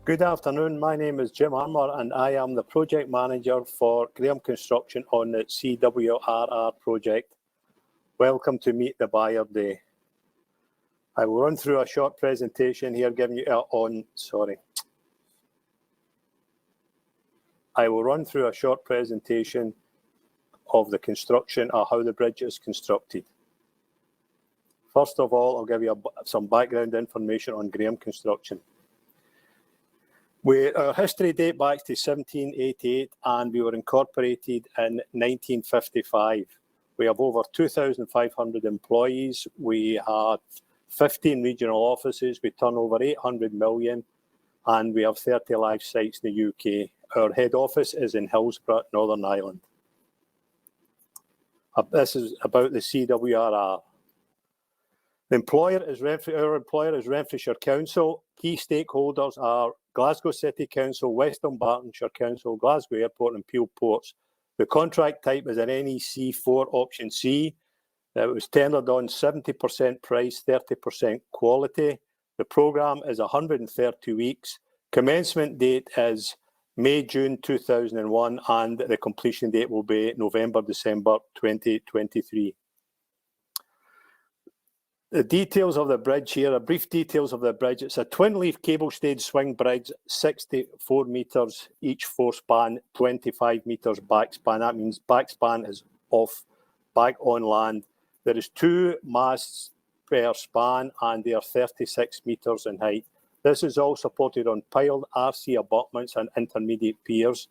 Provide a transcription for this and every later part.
Good afternoon, my name is Jim Armour and I am the Project Manager for Graham Construction on the CWRR project. Welcome to Meet the Buyer Day. I will run through a short presentation here giving you I will run through a short presentation of the construction or how the bridge is constructed. First of all, I'll give you some background information on Graham Construction. Our history dates back to 1788 and we were incorporated in 1955. We have over 2,500 employees. We have 15 regional offices. We turn over 800 million and we have 30 live sites in the UK. Our head office is in Hillsborough, Northern Ireland. This is about the CWRR. Our employer is Renfrewshire Council. Key stakeholders are Glasgow City Council, West Dunbartonshire Council, Glasgow Airport and Peel Ports. The contract type is an NEC 4 option C. It was tendered on 70% price, 30% quality. The programme is 130 weeks. Commencement date is May, June 2001 and the completion date will be November, December 2023. The details of the bridge here, a brief details of the bridge. It's a twin-leaf cable-stayed swing bridge, 64 metres each forespan, 25 metres backspan. That means backspan is back on land. There is 2 masts per span and they are 36 metres in height. This is all supported on piled RC abutments and intermediate piers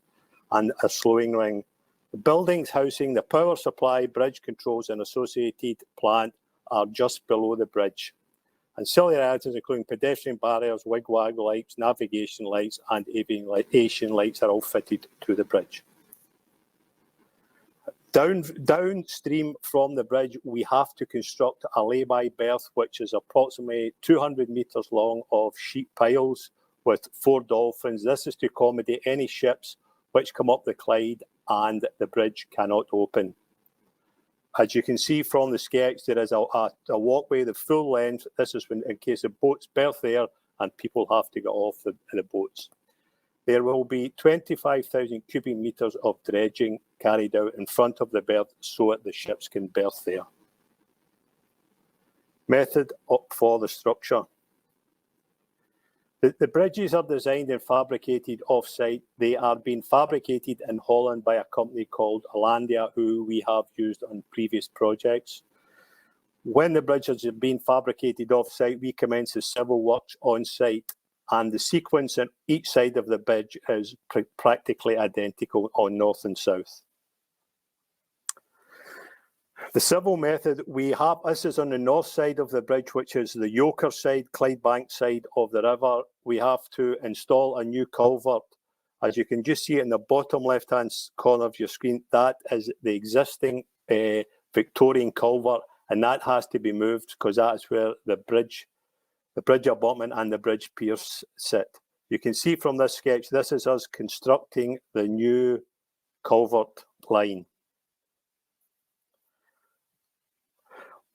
and a slowing ring. The buildings housing the power supply, bridge controls and associated plant are just below the bridge. Ancillary items including pedestrian barriers, wigwag lights, navigation lights and aviation lights are all fitted to the bridge. Downstream from the bridge we have to construct a lay-by berth which is approximately 200 metres long of sheet piles with 4 dolphins. This is to accommodate any ships which come up the Clyde and the bridge cannot open. As you can see from the sketch, there is a walkway, the full length. This is when, in case the boats berth there and people have to get off the boats. There will be 25,000 cubic metres of dredging carried out in front of the berth so that the ships can berth there. Method for the structure. The bridges are designed and fabricated off-site. They are being fabricated in Holland by a company called Alandia, who we have used on previous projects. When the bridges are being fabricated off-site, we commence the civil works on-site, and the sequence on each side of the bridge is practically identical on north and south. The civil method we have, this is on the north side of the bridge, which is the Yoker side, Clydebank side of the river. We have to install a new culvert. As you can just see in the bottom left-hand corner of your screen, that is the existing Victorian culvert, and that has to be moved because that is where the bridge abutment and the bridge piers sit. You can see from this sketch, this is us constructing the new culvert line.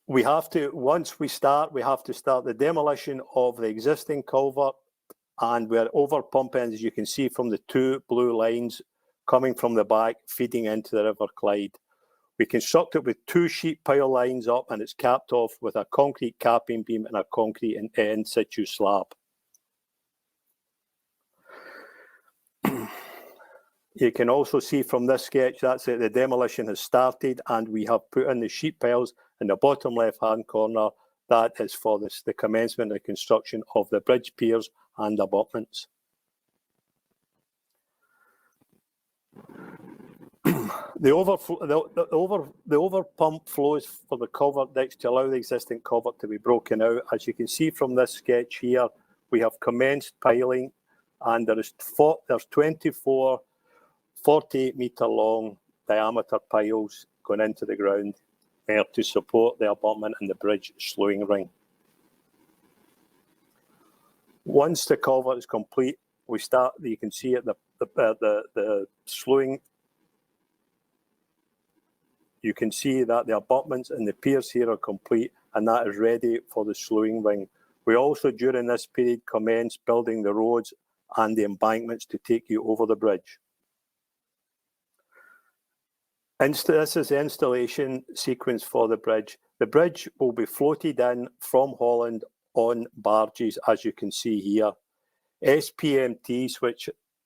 We have to, once we start, we have to start the demolition of the existing culvert, and we're over pumping, as you can see from the 2 blue lines coming from the back, feeding into the River Clyde. We construct it with 2 sheet pile lines up, and it's capped off with a concrete capping beam and a concrete in situ slab. You can also see from this sketch, that's it, the demolition has started and we have put in the sheet piles in the bottom left-hand corner. That is for the commencement and construction of the bridge piers and abutments. The over pump flows for the culvert decks to allow the existing culvert to be broken out. As you can see from this sketch here, we have commenced piling and there's 24 48-metre long diameter piles going into the ground there to support the abutment and the bridge slowing ring. Once the culvert is complete, we start, you can see it, the slowing. You can see that the abutments and the piers here are complete and that is ready for the slowing ring. We also, during this period, commenced building the roads and the embankments to take you over the bridge. This is the installation sequence for the bridge. The bridge will be floated in from Holland on barges, as you can see here. SPMTs,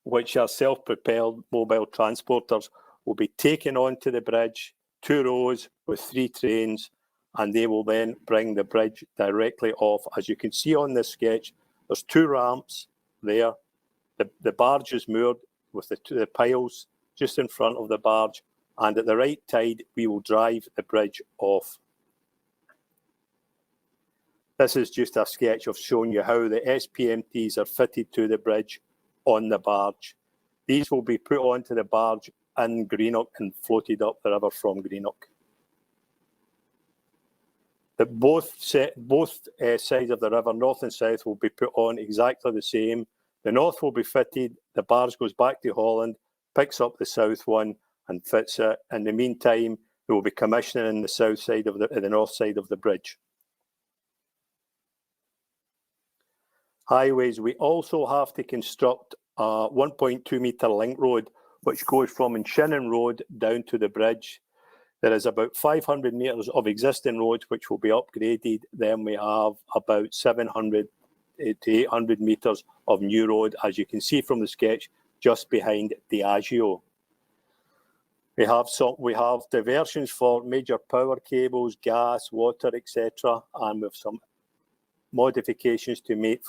which are self-propelled mobile transporters, will be taken onto the bridge, 2 rows with 3 trains, and they will then bring the bridge directly off. As you can see on this sketch, there's 2 ramps there. The barge is moored with the piles just in front of the barge, and at the right tide, we will drive the bridge off. This is just a sketch of showing you how the SPMTs are fitted to the bridge on the barge. These will be put onto the barge in Greenock and floated up the river from Greenock. Both sides of the river, north and south, will be put on exactly the same. The north will be fitted, the barge goes back to Holland, picks up the south one and fits it. In the meantime, there will be commissioning in the south side of the north side of the bridge. Highways, we also have to construct a 1.2 metre link road, which goes from Shinnon Road down to the bridge. There is about 500 metres of existing roads which will be upgraded. Then we have about 700 to 800 metres of new road, as you can see from the sketch, just behind Diageo. We have diversions for major power cables, gas, water, etc., and with some modifications to make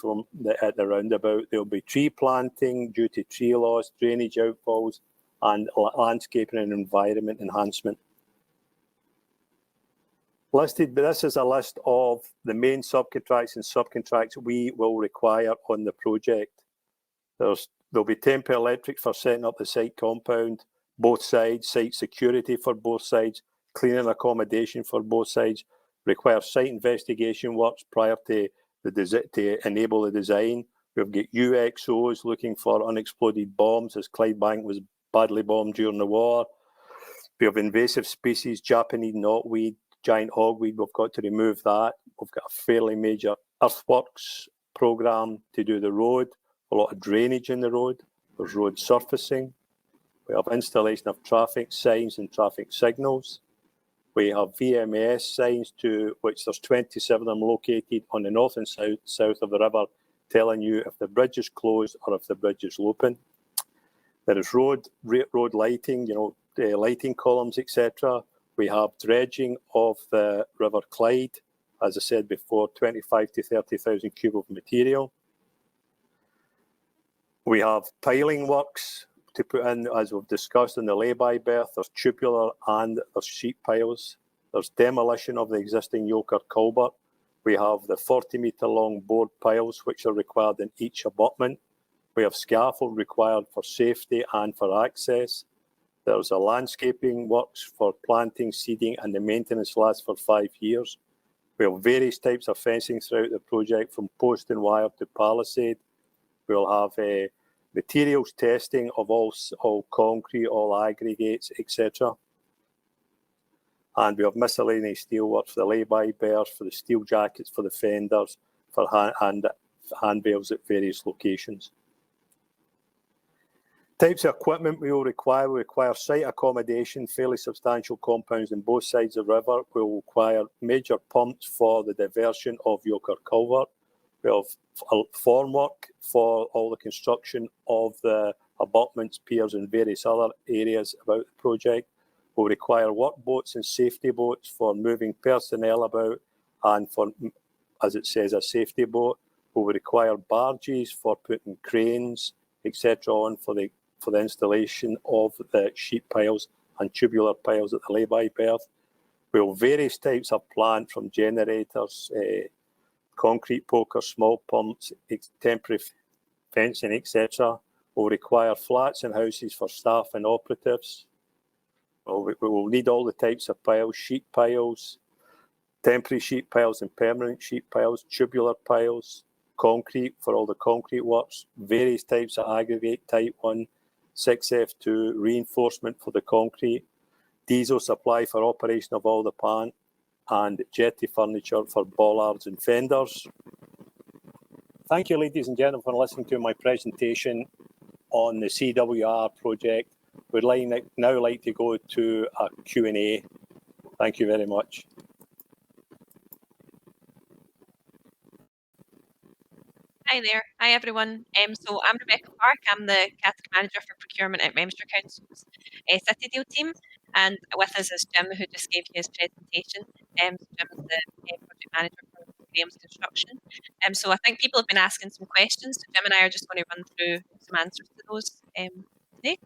at the roundabout. There will be tree planting due to tree loss, drainage outfalls, and landscaping and environment enhancement. This is a list of the main subcontracts and subcontracts we will require on the project. There'll be temporary electric for setting up the site compound, both sides, site security for both sides, cleaning accommodation for both sides, require site investigation works prior to enable the design. We've got UXOs looking for unexploded bombs, as Clyde Bank was badly bombed during the war. We have invasive species, Japanese knotweed, giant hogweed. We've got to remove that. We've got a fairly major earthworks programme to do the road, a lot of drainage in the road. There's road surfacing. We have installation of traffic signs and traffic signals. We have VMS signs, which there's 27 of them located on the north and south of the river, telling you if the bridge is closed or if the bridge is open. There is road lighting, the lighting columns, etc. We have dredging of the River Clyde, as I said before, 25 to 30,000 cube of material. We have piling works to put in, as we've discussed, in the lay-by berth. There's tubular and there's sheet piles. There's demolition of the existing Yoker culvert. We have the 40-metre long board piles, which are required in each abutment. We have scaffold required for safety and for access. There's a landscaping works for planting, seeding, and the maintenance lasts for 5 years. We have various types of fencing throughout the project, from post and wire to palisade. We'll have materials testing of all concrete, all aggregates, etc. And we have miscellaneous steelwork for the lay-by berths, for the steel jackets, for the fenders, for handrails at various locations. Types of equipment we will require. We require site accommodation, fairly substantial compounds on both sides of the river. We will require major pumps for the diversion of Yoker culvert. We have formwork for all the construction of the abutments, piers, and various other areas about the project. We'll require workboats and safety boats for moving personnel about, and for, as it says, a safety boat. We'll require barges for putting cranes, etc., on for the installation of the sheet piles and tubular piles at the lay-by berth. We have various types of plant, from generators, concrete pokers, small pumps, temporary fencing, etc. We'll require flats and houses for staff and operatives. We will need all the types of piles: sheet piles, temporary sheet piles and permanent sheet piles, tubular piles, concrete for all the concrete works, various types of aggregate, type 1, 6F2, reinforcement for the concrete, diesel supply for operation of all the plant, and jetty furniture for bollards and fenders. thank you, ladies and gentlemen, for listening to my presentation on the CWR project. We'd now like to go to a Q&A. Thank you very much. Hi there. Hi, everyone. So I'm Rebecca Park. I'm the category manager for procurement at Renfrew Council's City Deal team. And with us is Jim, who just gave you his presentation. Jim is the project manager for Graham's Construction. So I think people have been asking some questions. So Jim and I are just going to run through some answers to those today.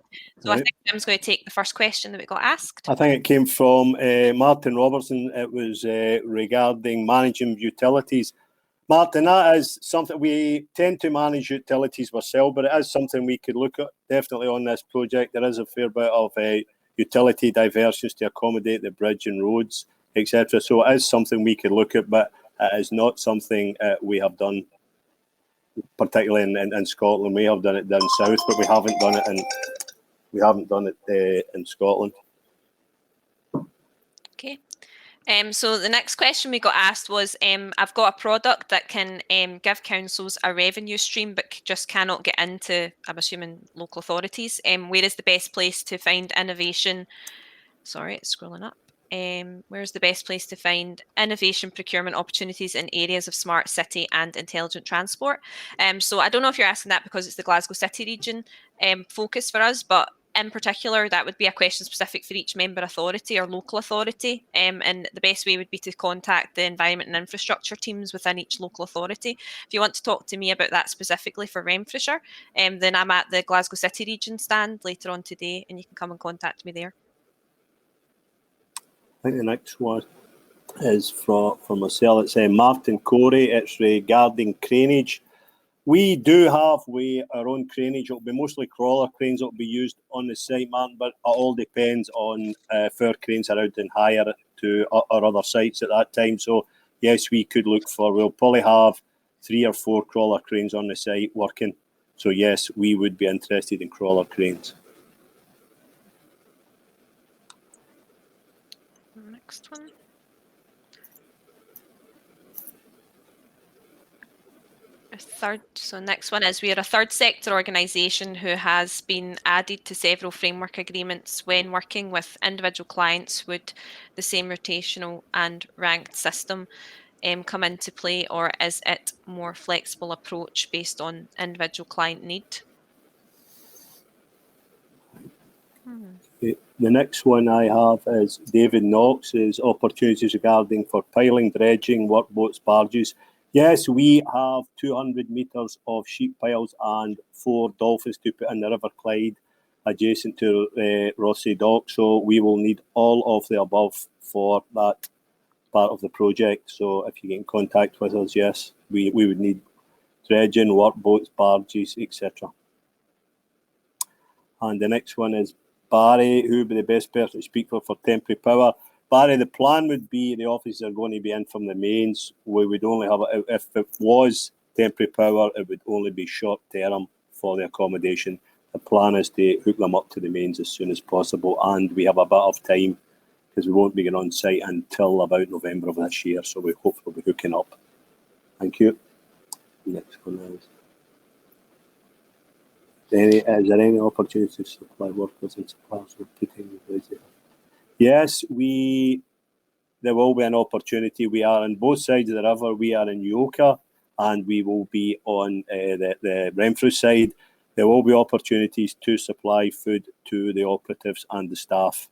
So I think Jim's going to take the first question that we got asked. I think it came from Martin Robertson. It was regarding managing utilities. Martin, that is something we tend to manage utilities ourselves, but it is something we could look at definitely on this project. There is a fair bit of utility diversions to accommodate the bridge and roads, etc. So it is something we could look at, but it is not something we have done, particularly in Scotland. We have done it down south, but we haven't done it in Scotland. Okay. So the next question we got asked was, I've got a product that can give councils a revenue stream, but just cannot get into, I'm assuming, local authorities. Where is the best place to find innovation? Sorry, it's scrolling up. Where's the best place to find innovation procurement opportunities in areas of smart city and intelligent transport? So I don't know if you're asking that because it's the Glasgow City region focus for us, but in particular, that would be a question specific for each member authority or local authority. And the best way would be to contact the environment and infrastructure teams within each local authority. If you want to talk to me about that specifically for Renfrewshire, then I'm at the Glasgow City region stand later on today, and you can come and contact me there. I think the next one is from myself. It's Martin Corey. It's regarding craneage. We do have our own craneage. It'll be mostly crawler cranes that will be used on the site, Martin, but it all depends on if our cranes are out and hire to our other sites at that time. So, yes, we could look for, we'll probably have 3 or 4 crawler cranes on the site working. So, yes, we would be interested in crawler cranes. Next one. So next one is, we are a third sector organisation who has been added to several framework agreements. When working with individual clients, would the same rotational and ranked system come into play, or is it more flexible approach based on individual client need? The next one I have is David Knox's opportunities regarding for piling, dredging, workboats, barges. Yes, we have 200 metres of sheet piles and 4 dolphins to put in the River Clyde adjacent to Rossi Dock. So we will need all of the above for that part of the project. So if you get in contact with us, yes, we would need dredging, workboats, barges, etc. And the next one is Barry, who would be the best person to speak for temporary power. Barry, the plan would be the offices are going to be in from the mains. We would only have, if it was temporary power, it would only be short term for the accommodation. The plan is to hook them up to the mains as soon as possible, and we have a bit of time because we won't be getting on site until about November of this year, so we hope we'll be hooking up. Thank you. Next one is, is there any opportunity to supply workers and suppliers with putting in place? Yes, there will be an opportunity. We are on both sides of the river. We are in Yoka, and we will be on the Renfrew side. There will be opportunities to supply food to the operatives and the staff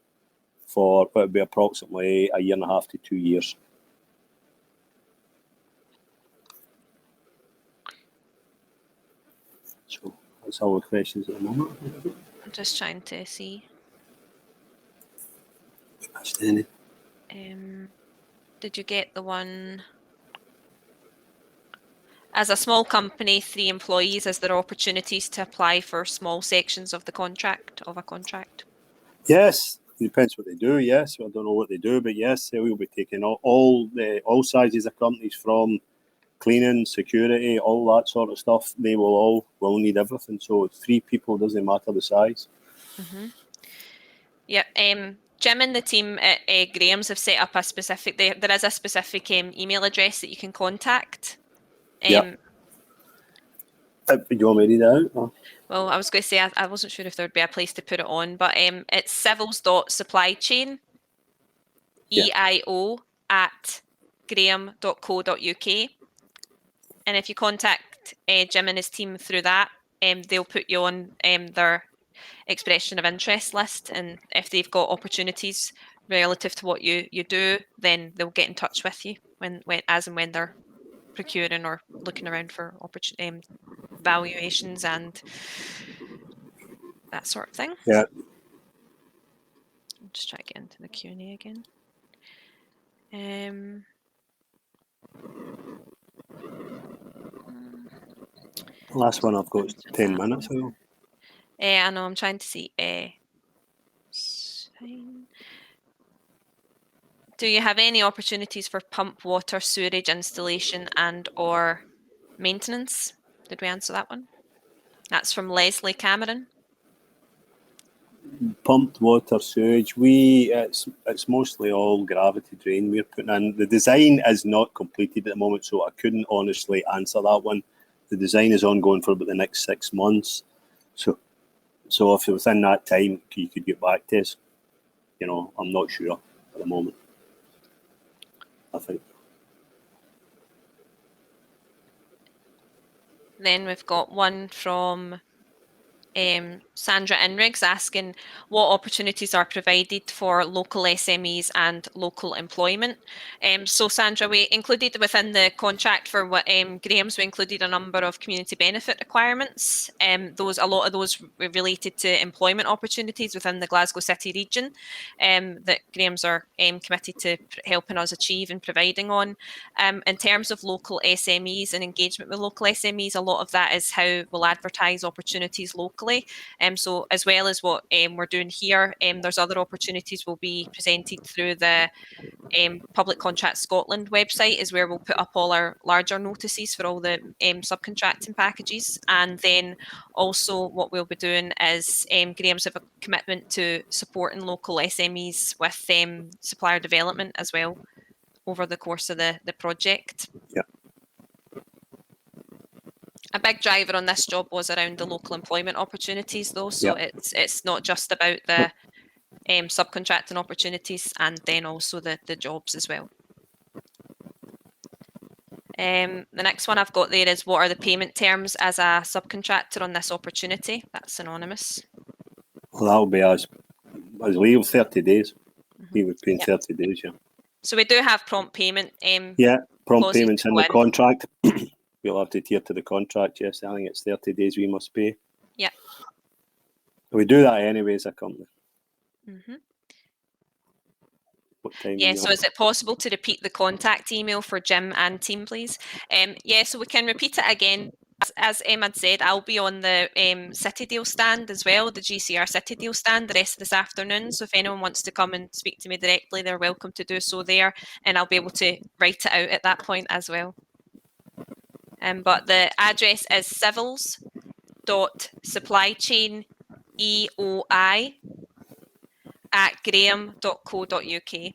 for what will be approximately a year and a half to 2 years. So that's all the questions at the moment. I'm just trying to see. Did you get the one? As a small company, 3 employees, is there opportunities to apply for small sections of a contract? Yes, it depends what they do. Yes, I don't know what they do, but yes, they will be taking all sizes of companies, from cleaning, security, all that sort of stuff. They will need everything. So 3 people, doesn't matter the size. Mm-hmm. Yeah. Jim and the team at Graham's have set up a specific. There is a specific email address that you can contact. Yeah. Do you want me to read it out? Or? Well, I was going to say I wasn't sure if there would be a place to put it on, but it's civils.supplychain, EIO at graham.co.uk. And if you contact Jim and his team through that, they'll put you on their expression of interest list. And if they've got opportunities relative to what you do, then they'll get in touch with you when as and when they're procuring or looking around for valuations and that sort of thing. Yeah. I'll just try to get into the Q&A again. Last one I've got is 10 minutes ago. I know, I'm trying to see. Do you have any opportunities for pump water sewerage installation and or maintenance? Did we answer that one? That's from Leslie Cameron. Pumped water sewage. It's mostly all gravity drain we're putting in. The design is not completed at the moment, so I couldn't honestly answer that one. The design is ongoing for about the next 6 months. So if within that time you could get back to us, I'm not sure at the moment. I think. Then we've got one from Sandra Inriggs asking what opportunities are provided for local SMEs and local employment. So Sandra, we included within the contract for what Graham's, we included a number of community benefit requirements. A lot of those were related to employment opportunities within the Glasgow City region that Graham's are committed to helping us achieve and providing on. In terms of local SMEs and engagement with local SMEs, a lot of that is how we'll advertise opportunities locally. So as well as what we're doing here, there's other opportunities will be presented through the Public Contract Scotland website, is where we'll put up all our larger notices for all the subcontracting packages. And then also what we'll be doing is Graham's have a commitment to supporting local SMEs with supplier development as well over the course of the project. Yeah. A big driver on this job was around the local employment opportunities, though. So it's not just about the subcontracting opportunities, and then also the jobs as well. The next one I've got there is, what are the payment terms as a subcontractor on this opportunity? That's anonymous. Well, that'll be as legal 30 days. He would pay in 30 days, yeah. So we do have prompt payment. Prompt payments in the contract. We'll have to adhere to the contract, yes. I think it's 30 days we must pay. Yeah. We do that anyway as a company. Mm-hmm. What time? Yeah, so is it possible to repeat the contact email for Jim and team, please? Yeah, so we can repeat it again. As Em had said, I'll be on the City Deal stand as well, the GCR City Deal stand the rest of this afternoon. So if anyone wants to come and speak to me directly, they're welcome to do so there, and I'll be able to write it out at that point as well. But the address is civils.supplychaineoi@graham.co.uk.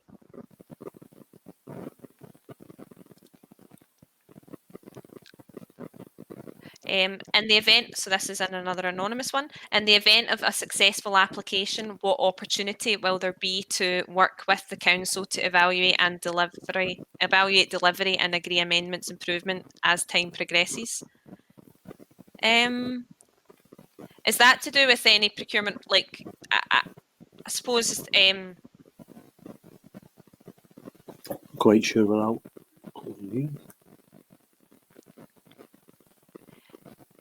In the event, so this is another anonymous one, in the event of a successful application, what opportunity will there be to work with the council to evaluate delivery and agree amendments improvement as time progresses? Is that to do with any procurement, like, I suppose, quite sure about.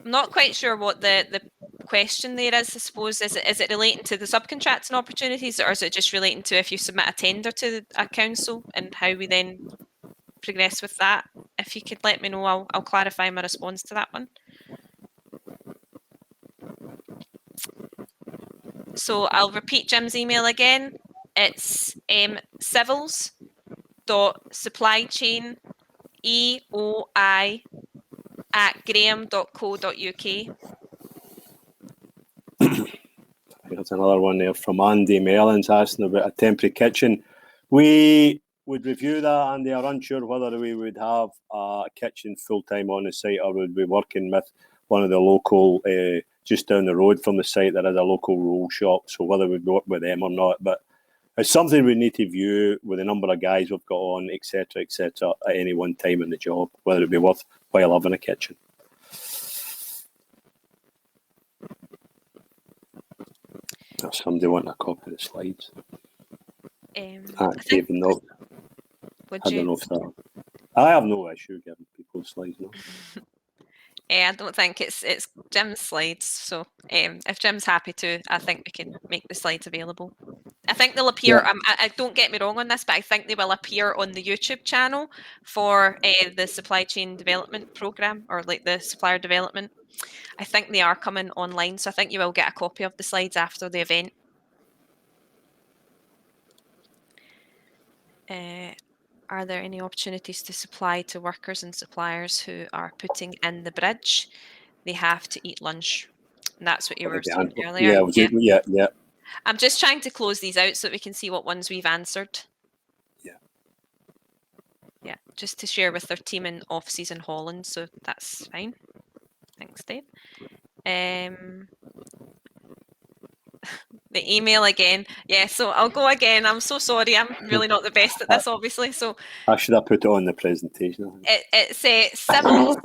I'm not quite sure what the question there is. I suppose, is it relating to the subcontracting opportunities, or is it just relating to if you submit a tender to a council and how we then progress with that? If you could let me know, I'll clarify my response to that one. So I'll repeat Jim's email again. It's civils.supplychaineoi@graham.co.uk. There's another one there from Andy Mellons asking about a temporary kitchen. We would review that, and they are unsure whether we would have a kitchen full-time on the site or would be working with one of the local, just down the road from the site, there is a local roll shop. So whether we work with them or not, but it's something we need to view with the number of guys we've got on, etc., at any one time in the job, whether it be worthwhile having a kitchen. Does somebody want a copy of the slides? I don't know if that. I have no issue giving people the slides now. I don't think it's Jim's slides, so if Jim's happy to, I think we can make the slides available. I think they'll appear. Yeah. I don't get me wrong on this, but I think they will appear on the YouTube channel for the supply chain development program, or like the supplier development. I think they are coming online, so I think you will get a copy of the slides after the event. Are there any opportunities to supply to workers and suppliers who are putting in the bridge? They have to eat lunch. And that's what you were saying earlier. Yeah. I'm just trying to close these out so that we can see what ones we've answered. Yeah, just to share with their team in offices in Holland, so that's fine. Thanks, Dave. The email again. Yeah, so I'll go again. I'm so sorry. I'm really not the best at this, obviously. So I should have put it on the presentation. It's civils.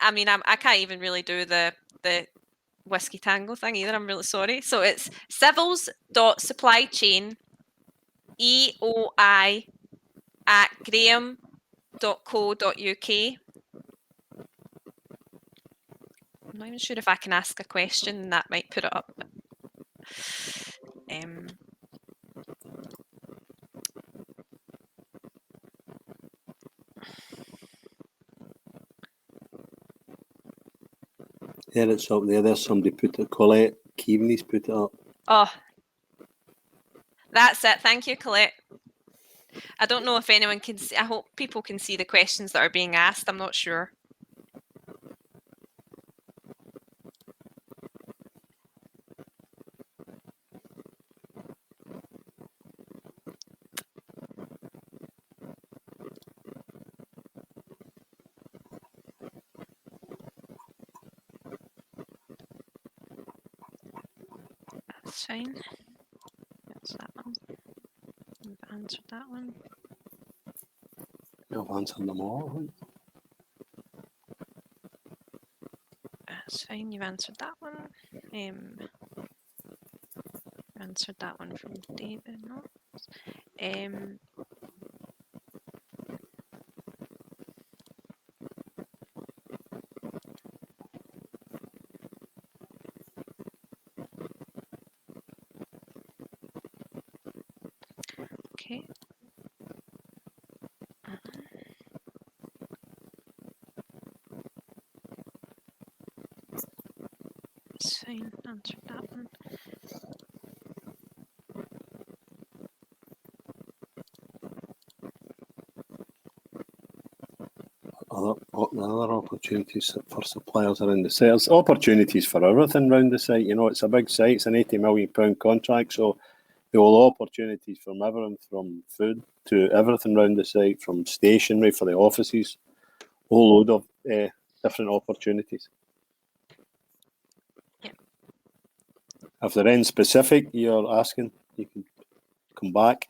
I mean, I can't even really do the whiskey tango thing either. I'm really sorry. So it's civils.supplychain eoi@graham.co.uk. I'm not even sure if I can ask a question, and that might put it up. Yeah, it's up there. There's somebody put it. Colette Keaveney's put it up. Oh, that's it. Thank you, Colette. I don't know if anyone can see. I hope people can see the questions that are being asked. I'm not sure. That's fine. That's that one. We've answered that one. I've answered them all. That's fine. You've answered that one. Answered that one from David. No. Okay. That's fine. Answered that one. Other opportunities for suppliers around the site. There's opportunities for everything around the site. You know, it's a big site. It's an £80 million contract, so there will opportunities from everything, from food to everything around the site, from stationery for the offices, a whole load of different opportunities. Yeah. If they're in specific, you're asking, you can come back.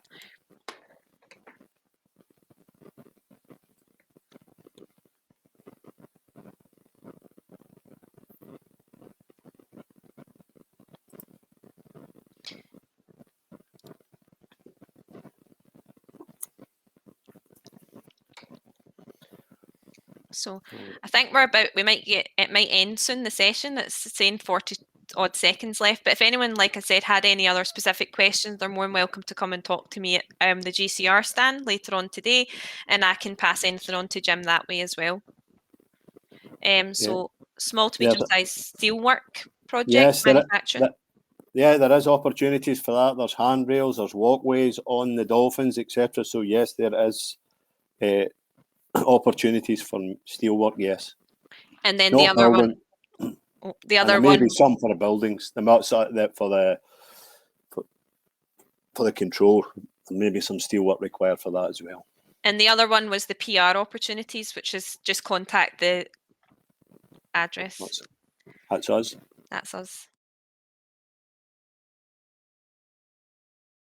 So I think we might end soon, the session. It's saying 40 odd seconds left. But if anyone, like I said, had any other specific questions, they're more than welcome to come and talk to me at the GCR stand later on today, and I can pass anything on to Jim that way as well. So small to medium sized steelwork project manufacturing. There is opportunities for that. There's handrails, there's walkways on the dolphins, etc. So yes, there is opportunities for steelwork. Yes. And then the other one. The other one. Maybe some for the buildings. For the control, and maybe some steelwork required for that as well. And the other one was the PR opportunities, which is just contact the address. That's us. That's us.